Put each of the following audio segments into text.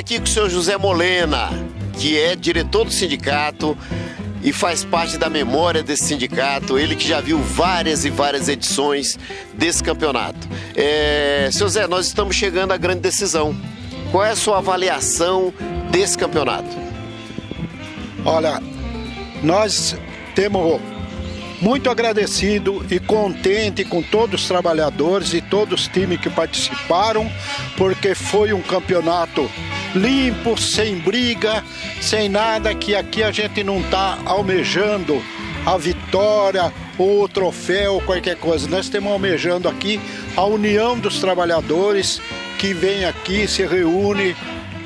aqui com o senhor José Molena, que é diretor do sindicato e faz parte da memória desse sindicato, ele que já viu várias e várias edições desse campeonato. Seu Zé, nós estamos chegando à grande decisão. Qual é a sua avaliação desse campeonato? Olha, nós temos muito agradecido e contente com todos os trabalhadores e todos os times que participaram, porque foi um campeonato limpo, sem briga, sem nada, que aqui a gente não está almejando a vitória ou o troféu ou qualquer coisa. Nós estamos almejando aqui a união dos trabalhadores que vem aqui, se reúne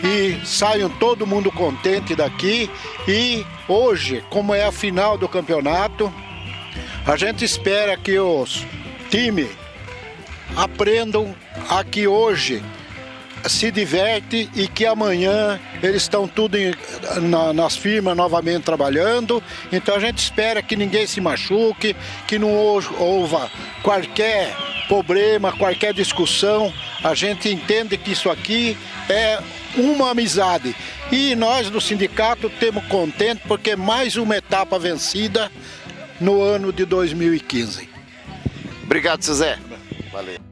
e saiam todo mundo contente daqui. E hoje, como é a final do campeonato, a gente espera que os times aprendam a que hoje se diverte e que amanhã eles estão tudo nas firmas novamente trabalhando. Então a gente espera que ninguém se machuque, que não houva qualquer problema, qualquer discussão. A gente entende que isso aqui é uma amizade. E nós do sindicato temos contente porque é mais uma etapa vencida no ano de 2015. Obrigado, seu Zé. Valeu.